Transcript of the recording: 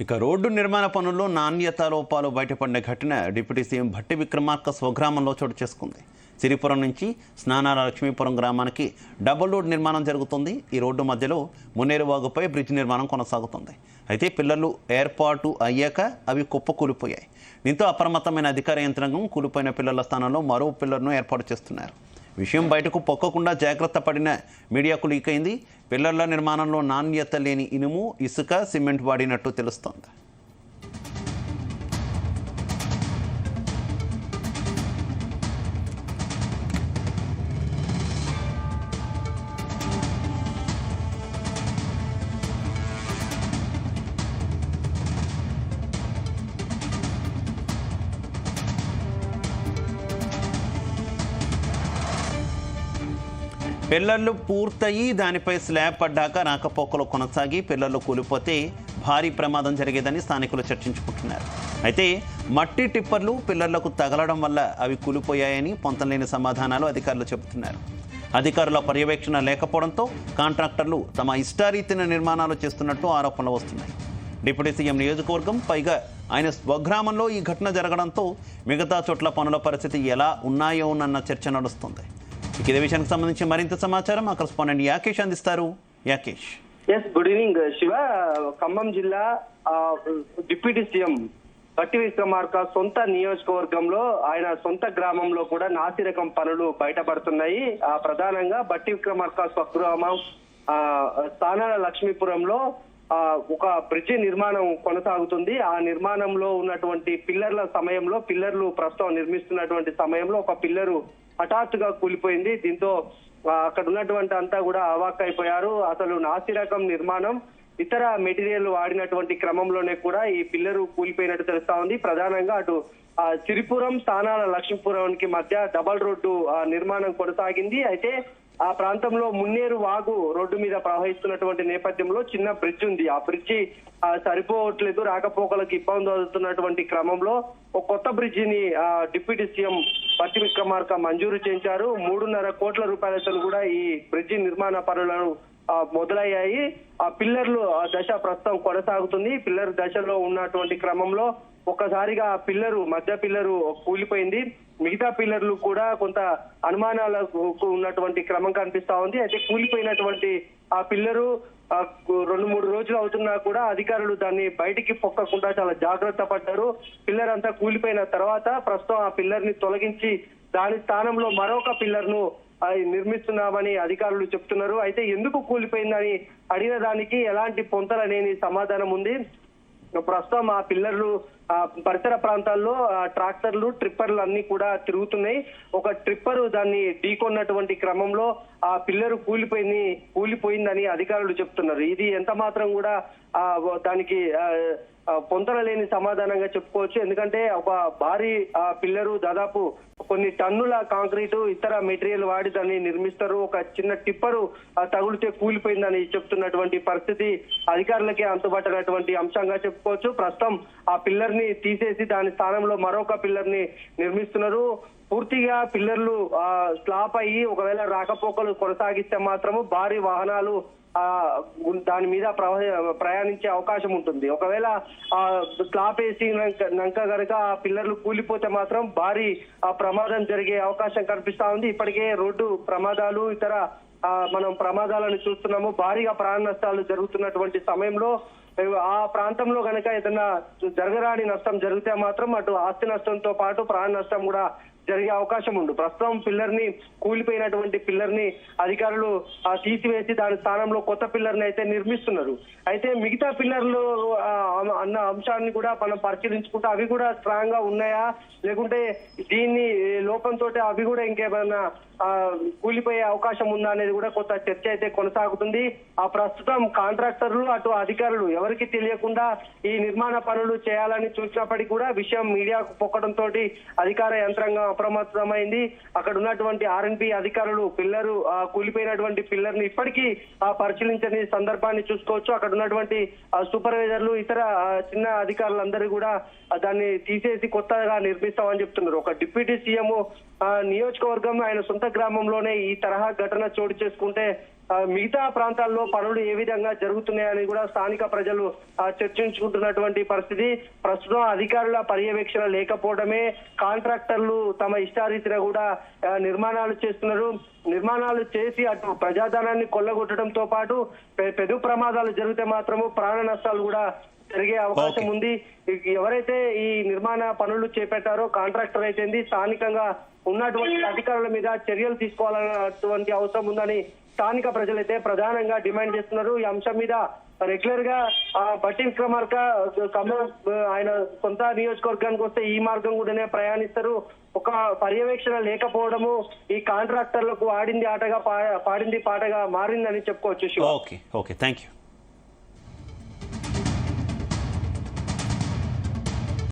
ఇక రోడ్డు నిర్మాణ పనుల్లో నాణ్యత లోపాలు బయటపడిన ఘటన డిప్యూటీ సీఎం భట్టి విక్రమార్క స్వగ్రామంలో చోటు చేసుకుంది. సిరిపురం నుంచి స్నానాల లక్ష్మీపురం గ్రామానికి డబుల్ రోడ్ నిర్మాణం జరుగుతుంది. ఈ రోడ్డు మధ్యలో మున్నేరు వాగుపై బ్రిడ్జ్ నిర్మాణం కొనసాగుతుంది. అయితే పిల్లర్లు ఏర్పాటు అయ్యాక అవి కుప్పకూలిపోయాయి. దీంతో అప్రమత్తమైన అధికార యంత్రాంగం కూలిపోయిన పిల్లర్ల స్థానంలో మరో పిల్లర్ను ఏర్పాటు చేస్తున్నారు. విషయం బయటకు పొక్కకుండా జాగ్రత్త పడిన మీడియాకు లీక్ అయింది. పిల్లర్ల నిర్మాణంలో నాణ్యత లేని ఇనుము, ఇసుక, సిమెంట్ వాడినట్టు తెలుస్తోంది. పిల్లర్లు పూర్తయి దానిపై స్లాబ్ పడ్డాక రాకపోకలు కొనసాగి పిల్లర్లు కూలిపోతే భారీ ప్రమాదం జరిగేదని స్థానికులు చర్చించుకుంటున్నారు. అయితే మట్టి టిప్పర్లు పిల్లర్లకు తగలడం వల్ల అవి కూలిపోయాయని పొంతలేని సమాధానాలు అధికారులు చెబుతున్నారు. అధికారుల పర్యవేక్షణ లేకపోవడంతో కాంట్రాక్టర్లు తమ ఇష్టారీతిన నిర్మాణాలు చేస్తున్నట్టు ఆరోపణలు వస్తున్నాయి. డిప్యూటీ సీఎం నియోజకవర్గం, పైగా ఆయన స్వగ్రామంలో ఈ ఘటన జరగడంతో మిగతా చోట్ల పనుల పరిస్థితి ఎలా ఉన్నాయోనన్న చర్చ నడుస్తుంది. ఇదే విషయానికి సంబంధించి మరింత సమాచారం మా కరెస్పాండెంట్ యాకేష్ అందిస్తారు. యాకేష్. Good evening Shiva. ఖమ్మం జిల్లా డిప్యూటీ సీఎం భట్టి విక్రమార్క సొంత నియోజకవర్గంలో, ఆయన సొంత గ్రామంలో కూడా నాసిరకం పనులు బయటపడుతున్నాయి. ప్రధానంగా భట్టి విక్రమార్క స్వగ్రామం స్థానాల లక్ష్మీపురంలో ఒక బ్రిడ్జి నిర్మాణం కొనసాగుతుంది. ఆ నిర్మాణంలో ఉన్నటువంటి పిల్లర్ల సమయంలో, పిల్లర్లు ప్రస్తుతం నిర్మిస్తున్నటువంటి సమయంలో ఒక పిల్లరు హఠాత్తుగా కూలిపోయింది. దీంతో అక్కడ ఉన్నటువంటి అంతా కూడా అవాక్కైపోయారు. అసలు నాసిరకం నిర్మాణం, ఇతర మెటీరియల్ వాడినటువంటి క్రమంలోనే కూడా ఈ పిల్లరు కూలిపోయినట్టు తెలుస్తా ఉంది. ప్రధానంగా అటు సిరిపురం స్థానాల లక్ష్మీపురానికి మధ్య డబల్ రోడ్డు నిర్మాణం కొనసాగింది. అయితే ఆ ప్రాంతంలో మున్నేరు వాగు రోడ్డు మీద ప్రవహిస్తున్నటువంటి నేపథ్యంలో చిన్న బ్రిడ్జ్ ఉంది. ఆ బ్రిడ్జి సరిపోవట్లేదు, రాకపోకలకు ఇబ్బంది అవుతున్నటువంటి క్రమంలో ఒక కొత్త బ్రిడ్జిని డిప్యూటీ సీఎం భట్టి విక్రమార్క మంజూరు చేయించారు. 3.5 కోట్ల రూపాయలతో కూడా ఈ బ్రిడ్జి నిర్మాణ పనులను మొదలయ్యాయి. ఆ పిల్లర్లు దశ ప్రస్తుతం కొనసాగుతుంది. పిల్లర్ దశలో ఉన్నటువంటి క్రమంలో ఒక్కసారిగా పిల్లరు, మధ్య పిల్లరు కూలిపోయింది. మిగతా పిల్లర్లు కూడా కొంత అనుమానాలకు ఉన్నటువంటి క్రమం కనిపిస్తా ఉంది. అయితే కూలిపోయినటువంటి ఆ పిల్లరు 2-3 రోజులు అవుతున్నా కూడా అధికారులు దాన్ని బయటికి పొక్కకుండా చాలా జాగ్రత్త పడ్డారు. పిల్లర్ అంతా కూలిపోయిన తర్వాత ప్రస్తుతం ఆ పిల్లర్ ని తొలగించి దాని స్థానంలో మరొక పిల్లర్ ను నిర్మిస్తున్నామని అధికారులు చెప్తున్నారు. అయితే ఎందుకు కూలిపోయిందని అడిగిన దానికి ఎలాంటి పొంతలనేని సమాధానం ఉంది. ప్రస్తుతం ఆ పిల్లర్లు పరిసర ప్రాంతాల్లో ట్రాక్టర్లు, ట్రిప్పర్లు అన్ని కూడా తిరుగుతున్నాయి. ఒక ట్రిప్పర్ దాన్ని ఢీకొన్నటువంటి క్రమంలో ఆ పిల్లరు కూలిపోయిందని అధికారులు చెప్తున్నారు. ఇది ఎంత మాత్రం కూడా దానికి పొంతన లేని సమాధానంగా చెప్పుకోవచ్చు. ఎందుకంటే ఒక భారీ పిల్లరు దాదాపు కొన్ని టన్నుల కాంక్రీటు, ఇతర మెటీరియల్ వాడి దాన్ని నిర్మిస్తారు. ఒక చిన్న టిప్పరు తగులితే కూలిపోయిందని చెప్తున్నటువంటి పరిస్థితి అధికారులకే అంతుబట్టనటువంటి అంశంగా చెప్పుకోవచ్చు. ప్రస్తుతం ఆ పిల్లర్ ని తీసేసి దాని స్థానంలో మరొక పిల్లర్ ని నిర్మిస్తున్నారు. పూర్తిగా పిల్లర్లు స్లాప్ అయ్యి ఒకవేళ రాకపోకలు కొనసాగిస్తే మాత్రము భారీ వాహనాలు దాని మీద ప్రయాణించే అవకాశం ఉంటుంది. ఒకవేళ స్లాప్ వేసినాక గనక ఆ పిల్లర్లు కూలిపోతే మాత్రం భారీ ప్రమాదం జరిగే అవకాశం కనిపిస్తా ఉంది. ఇప్పటికే రోడ్డు ప్రమాదాలు, ఇతర మనం ప్రమాదాలను చూస్తున్నాము. భారీగా ప్రాణ నష్టాలు జరుగుతున్నటువంటి సమయంలో ఆ ప్రాంతంలో గనక ఏదైనా జరగరాని నష్టం జరిగితే మాత్రం అటు ఆస్తి నష్టంతో పాటు ప్రాణ నష్టం కూడా జరిగే అవకాశం ఉంది. ప్రస్తుతం కూలిపోయినటువంటి పిల్లర్ ని అధికారులు తీసివేసి దాని స్థానంలో కొత్త పిల్లర్ ని అయితే నిర్మిస్తున్నారు. అయితే మిగతా పిల్లర్లు అన్న అంశాన్ని కూడా మనం పరిశీలించుకుంటే అవి కూడా స్ట్రాంగ్ గా ఉన్నాయా, లేకుంటే దీన్ని లోపంతో అవి కూడా ఇంకేమైనా కూలిపోయే అవకాశం ఉందా అనేది కూడా కొత్త చర్చ అయితే కొనసాగుతుంది. ప్రస్తుతం కాంట్రాక్టర్లు, అటు అధికారులు ఎవరికి తెలియకుండా ఈ నిర్మాణ పనులు చేయాలని చూసినప్పటికీ కూడా విషయం మీడియాకు పొక్కడంతో అధికార యంత్రాంగం అప్రమత్తమైంది. అక్కడ ఉన్నటువంటి ఆర్ఎన్బి అధికారులు పిల్లరు కూలిపోయినటువంటి పిల్లర్ ని ఇప్పటికీ పరిశీలించని సందర్భాన్ని చూసుకోవచ్చు. అక్కడ ఉన్నటువంటి సూపర్వైజర్లు, ఇతర చిన్న అధికారులందరూ కూడా దాన్ని తీసేసి కొత్తగా నిర్మిస్తామని చెప్తున్నారు. ఒక డిప్యూటీ సీఎం నియోజకవర్గం, ఆయన సొంత గ్రామంలోనే ఈ తరహా ఘటన చోటు చేసుకుంటే మిగతా ప్రాంతాల్లో పనులు ఏ విధంగా జరుగుతున్నాయని కూడా స్థానిక ప్రజలు చర్చించుకుంటున్నటువంటి పరిస్థితి. ప్రస్తుతం అధికారుల పర్యవేక్షణ లేకపోవడమే, కాంట్రాక్టర్లు తమ ఇష్టారీతిన కూడా నిర్మాణాలు చేస్తున్నారు. నిర్మాణాలు చేసి అటు ప్రజాధనాన్ని కొల్లగొట్టడంతో పాటు పెను ప్రమాదాలు జరిగితే మాత్రము ప్రాణ నష్టాలు కూడా జరిగే అవకాశం ఉంది. ఎవరైతే ఈ నిర్మాణ పనులు చేపట్టారో కాంట్రాక్టర్ అయితే స్థానికంగా ఉన్నటువంటి అధికారుల మీద చర్యలు తీసుకోవాలన్నటువంటి అవసరం ఉందని స్థానిక ప్రజలైతే ప్రధానంగా డిమాండ్ చేస్తున్నారు. ఈ అంశం మీద రెగ్యులర్ గా బట్టి విక్రమార్క ఖమ్మం ఆయన సొంత నియోజకవర్గానికి వస్తే ఈ మార్గం కూడానే ప్రయాణిస్తారు. ఒక పర్యవేక్షణ లేకపోవడము ఈ కాంట్రాక్టర్లకు ఆడింది ఆటగా పాడింది పాటగా మారిందని చెప్పుకోవచ్చు. Okay, thank you.